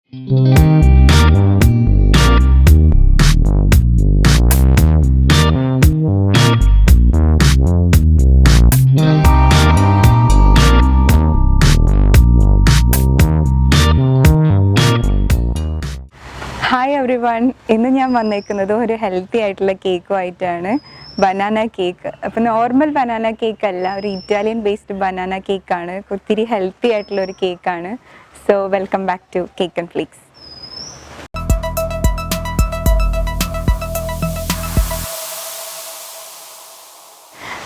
Hi everyone, ഇന്ന് ഞാൻ വന്നേക്കുന്നത് ഒരു ഹെൽത്തി ആയിട്ടുള്ള കേക്കുമായിട്ടാണ്. Banana cake. അപ്പോൾ നോർമൽ ബനാന കേക്ക് അല്ല, ഒരു ഇറ്റാലിയൻ ബേസ്ഡ് ബനാന കേക്കാണ്. ഒത്തിരി ഹെൽത്തി ആയിട്ടുള്ള ഒരു കേക്കാണ്. So welcome back to cake and flakes.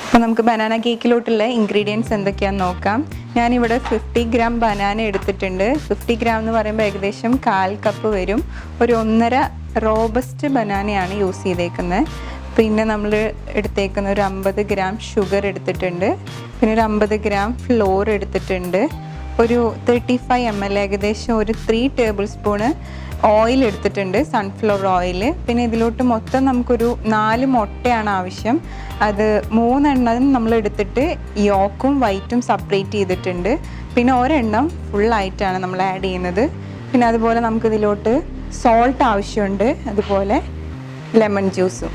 അപ്പോൾ നമുക്ക് ബനാന കേക്കിലോട്ടുള്ള ഇൻഗ്രീഡിയൻസ് എന്തൊക്കെയാണെന്ന് നോക്കാം. ഞാനിവിടെ 50 ഗ്രാം ബനാന എടുത്തിട്ടുണ്ട്. 50 ഗ്രാം എന്ന് പറയുമ്പോൾ ഏകദേശം 1/4 കപ്പ് വരും. ഒരു 1.5 റോബസ്റ്റ് ബനാനയാണ് യൂസ് ചെയ്തേക്കുന്നത്. പിന്നെ നമ്മൾ എടുത്തേക്കുന്ന ഒരു 50 ഗ്രാം ഷുഗർ എടുത്തിട്ടുണ്ട്. പിന്നെ ഒരു 50 ഗ്രാം ഫ്ലോർ എടുത്തിട്ടുണ്ട്. ഒരു 35 ml ഏകദേശം ഒരു 3 ടേബിൾ സ്പൂണ് ഓയിൽ എടുത്തിട്ടുണ്ട്, സൺഫ്ലവർ ഓയിൽ. പിന്നെ ഇതിലോട്ട് മൊത്തം നമുക്കൊരു 4 മുട്ടയാണ് ആവശ്യം. അത് 3 എണ്ണം നമ്മൾ എടുത്തിട്ട് യോക്കും വൈറ്റും സെപ്പറേറ്റ് ചെയ്തിട്ടുണ്ട്. പിന്നെ ഒരെണ്ണം ഫുള്ളായിട്ടാണ് നമ്മൾ ആഡ് ചെയ്യുന്നത്. പിന്നെ അതുപോലെ നമുക്കിതിലോട്ട് സോൾട്ട് ആവശ്യമുണ്ട്, അതുപോലെ ലെമൺ ജ്യൂസും.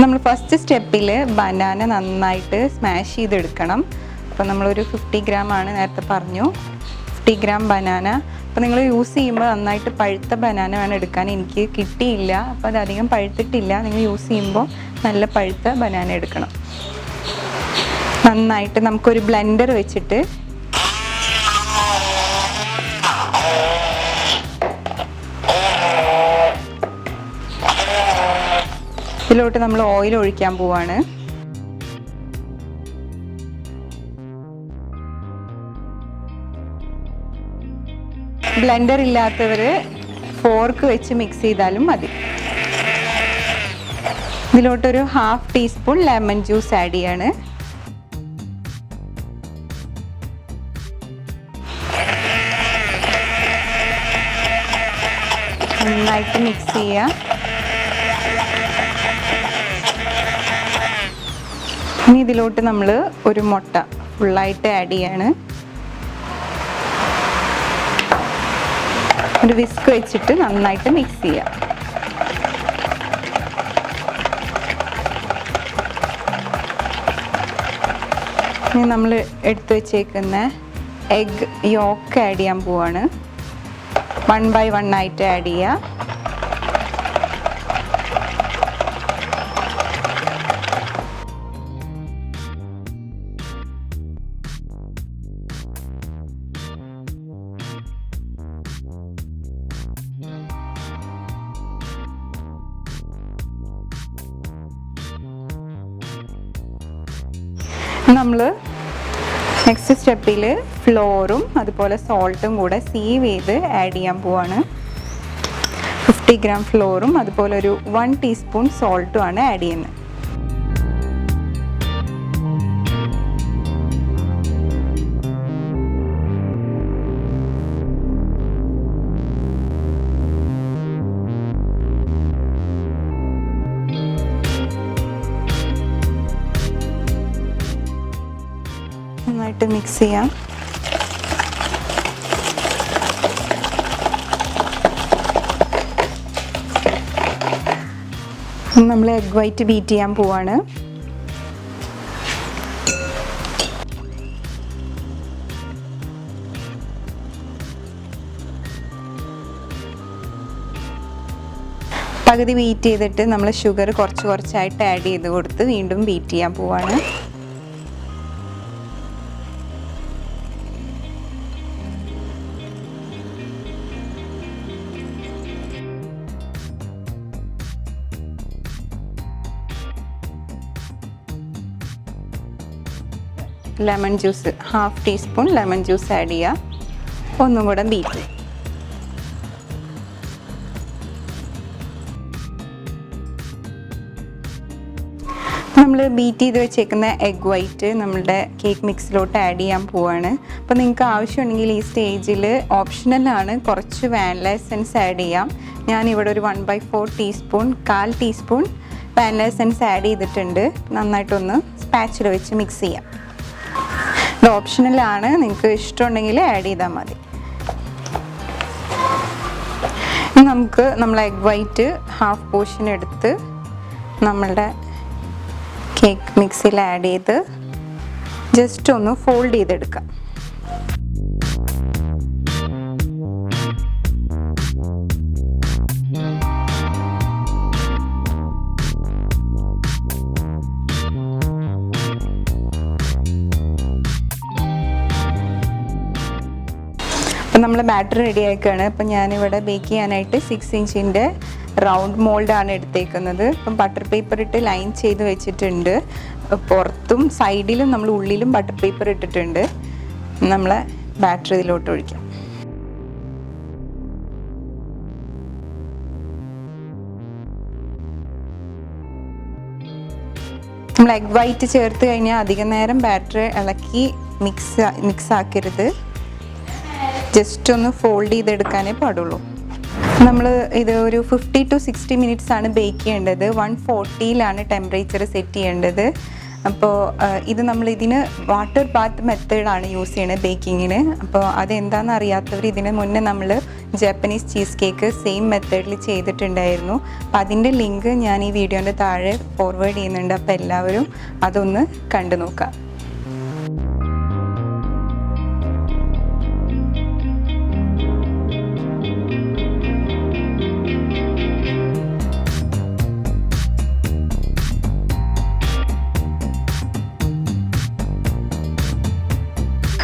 നമ്മൾ ഫസ്റ്റ് സ്റ്റെപ്പിൽ ബനാന നന്നായിട്ട് സ്മാഷ് ചെയ്തെടുക്കണം. അപ്പോൾ നമ്മളൊരു 50 ഗ്രാം ആണ് നേരത്തെ പറഞ്ഞു, 50 ഗ്രാം ബനാന. അപ്പോൾ നിങ്ങൾ യൂസ് ചെയ്യുമ്പോൾ നന്നായിട്ട് പഴുത്ത ബനാന വേണം എടുക്കാൻ. എനിക്ക് കിട്ടിയില്ല, അപ്പോൾ അതധികം പഴുത്തിട്ടില്ല. നിങ്ങൾ യൂസ് ചെയ്യുമ്പോൾ നല്ല പഴുത്ത ബനാന എടുക്കണം. നന്നായിട്ട് നമുക്കൊരു ബ്ലെൻഡർ വെച്ചിട്ട് ഇതിലോട്ട് നമ്മൾ ഓയിൽ ഒഴിക്കാൻ പോവാണ്. ബ്ലെൻഡർ ഇല്ലാത്തവർ ഫോർക്ക് വെച്ച് മിക്സ് ചെയ്താലും മതി. ഇതിലോട്ടൊരു 1/2 ടീസ്പൂൺ ലെമൺ ജ്യൂസ് ആഡ് ചെയ്യാണ്. നന്നായിട്ട് മിക്സ് ചെയ്യുക. ഇനി ഇതിലോട്ട് നമ്മൾ ഒരു മുട്ട ഫുള്ളായിട്ട് ആഡ് ചെയ്യാണ്. ഒരു വിസ്ക് വെച്ചിട്ട് നന്നായിട്ട് മിക്സ് ചെയ്യുക. ഇനി നമ്മൾ എടുത്തു വെച്ചേക്കുന്ന എഗ് യോക്ക് ആഡ് ചെയ്യാൻ പോവാണ്. 1 by 1 ആയിട്ട് ആഡ് ചെയ്യുക. നമ്മൾ നെക്സ്റ്റ് സ്റ്റെപ്പിൽ ഫ്ലോറും അതുപോലെ സോൾട്ടും കൂടെ സീവ് ചെയ്ത് ആഡ് ചെയ്യാൻ പോവാണ്. 50 ഗ്രാം ഫ്ലോറും അതുപോലെ ഒരു 1 ടീസ്പൂൺ സോൾട്ടും ആണ് ആഡ് ചെയ്യുന്നത്. നന്നായിട്ട് മിക്സ് ചെയ്യാം. നമ്മൾ എഗ് വൈറ്റ് ബീറ്റ് ചെയ്യാൻ പോവാണ്. പകുതി ബീറ്റ് ചെയ്തിട്ട് നമ്മൾ ഷുഗർ കുറച്ച് കുറച്ചായിട്ട് ആഡ് ചെയ്ത് കൊടുത്ത് വീണ്ടും ബീറ്റ് ചെയ്യാൻ പോവാണ്. Lemon juice 1/2 teaspoon lemon juice add ചെയ്യുക. ഒന്നും കൂടെ ബീറ്റ്. നമ്മൾ ബീറ്റ് ചെയ്ത് വെച്ചേക്കുന്ന എഗ് വൈറ്റ് നമ്മളുടെ കേക്ക് മിക്സിലോട്ട് ആഡ് ചെയ്യാൻ പോവാണ്. അപ്പോൾ നിങ്ങൾക്ക് ആവശ്യമുണ്ടെങ്കിൽ ഈ സ്റ്റേജിൽ ഓപ്ഷണലാണ്, കുറച്ച് വാനില എസൻസ് ആഡ് ചെയ്യാം. ഞാനിവിടെ ഒരു 1/4 teaspoon 1/4 teaspoon vanilla essence add ചെയ്തിട്ടുണ്ട്. നന്നായിട്ടൊന്ന് സ്പാച്ചിൽ വെച്ച് മിക്സ് ചെയ്യാം. ഇത് ഓപ്ഷണലാണ്, നിങ്ങൾക്ക് ഇഷ്ടമുണ്ടെങ്കിൽ ആഡ് ചെയ്താൽ മതി. നമുക്ക് നമ്മൾ എഗ് വൈറ്റ് ഹാഫ് പോർഷൻ എടുത്ത് നമ്മളുടെ കേക്ക് മിക്സിൽ ആഡ് ചെയ്ത് ജസ്റ്റ് ഒന്ന് ഫോൾഡ് ചെയ്തെടുക്കാം. അപ്പം നമ്മൾ ബാറ്റർ റെഡി ആക്കുകയാണ്. അപ്പം ഞാനിവിടെ ബേക്ക് ചെയ്യാനായിട്ട് 6 ഇഞ്ചിൻ്റെ റൗണ്ട് മോൾഡാണ് എടുത്തേക്കുന്നത്. അപ്പം ബട്ടർ പേപ്പർ ഇട്ട് ലൈൻ ചെയ്ത് വെച്ചിട്ടുണ്ട്. പുറത്തും സൈഡിലും നമ്മൾ ഉള്ളിലും ബട്ടർ പേപ്പർ ഇട്ടിട്ടുണ്ട്. നമ്മളെ ബാറ്റർ ഇതിലോട്ട് ഒഴിക്കാം. നമ്മൾ എഗ് വൈറ്റ് ചേർത്ത് കഴിഞ്ഞാൽ അധികം നേരം ബാറ്റർ ഇളക്കി മിക്സ് ആക്കരുത്. ജസ്റ്റ് ഒന്ന് ഫോൾഡ് ചെയ്തെടുക്കാനേ പാടുള്ളൂ. നമ്മൾ ഇത് ഒരു 50 to 60 മിനിറ്റ്സ് ആണ് ബേക്ക് ചെയ്യേണ്ടത്. 140ലാണ് ടെമ്പറേച്ചർ സെറ്റ് ചെയ്യേണ്ടത്. അപ്പോൾ ഇത് നമ്മൾ ഇതിന് വാട്ടർ ബാത്ത് മെത്തേഡാണ് യൂസ് ചെയ്യുന്നത് ബേക്കിങ്ങിന്. അപ്പോൾ അതെന്താണെന്ന് അറിയാത്തവർ ഇതിന് മുന്നേ നമ്മൾ ജാപ്പനീസ് ചീസ് കേക്ക് സെയിം മെത്തേഡിൽ ചെയ്തിട്ടുണ്ടായിരുന്നു. അപ്പം അതിൻ്റെ ലിങ്ക് ഞാൻ ഈ വീഡിയോൻ്റെ താഴെ ഫോർവേഡ് ചെയ്യുന്നുണ്ട്. അപ്പോൾ എല്ലാവരും അതൊന്ന് കണ്ടു നോക്കാം.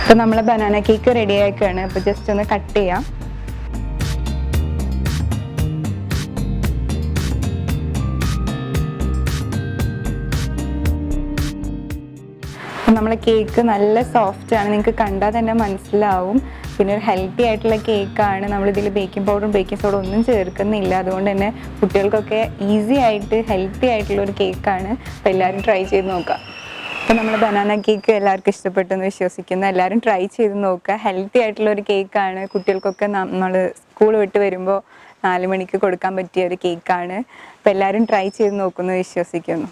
അപ്പോൾ നമ്മളെ ബനാന കേക്ക് റെഡി ആക്കുകയാണ്. അപ്പോൾ ജസ്റ്റ് ഒന്ന് കട്ട് ചെയ്യാം. നമ്മളെ കേക്ക് നല്ല സോഫ്റ്റാണ്, നിങ്ങൾക്ക് കണ്ടാൽ തന്നെ മനസ്സിലാവും. പിന്നെ ഒരു ഹെൽത്തി ആയിട്ടുള്ള കേക്കാണ്. നമ്മളിതിൽ ബേക്കിംഗ് പൗഡറും ബേക്കിംഗ് സോഡ ഒന്നും ചേർക്കുന്നില്ല. അതുകൊണ്ട് തന്നെ കുട്ടികൾക്കൊക്കെ ഈസി ആയിട്ട് ഹെൽത്തി ആയിട്ടുള്ളൊരു കേക്കാണ്. അപ്പോൾ എല്ലാവരും ട്രൈ ചെയ്ത് നോക്കാം. അപ്പോൾ നമ്മൾ ബനാന കേക്ക് എല്ലാവർക്കും ഇഷ്ടപ്പെട്ടെന്ന് വിശ്വസിക്കുന്നു. എല്ലാവരും ട്രൈ ചെയ്ത് നോക്കുക. ഹെൽത്തി ആയിട്ടുള്ളൊരു കേക്കാണ്. കുട്ടികൾക്കൊക്കെ നമ്മൾ സ്കൂൾ വിട്ട് വരുമ്പോൾ 4 മണിക്ക് കൊടുക്കാൻ പറ്റിയ ഒരു കേക്കാണ്. അപ്പോൾ എല്ലാവരും ട്രൈ ചെയ്ത് നോക്കുമെന്ന് വിശ്വസിക്കുന്നു.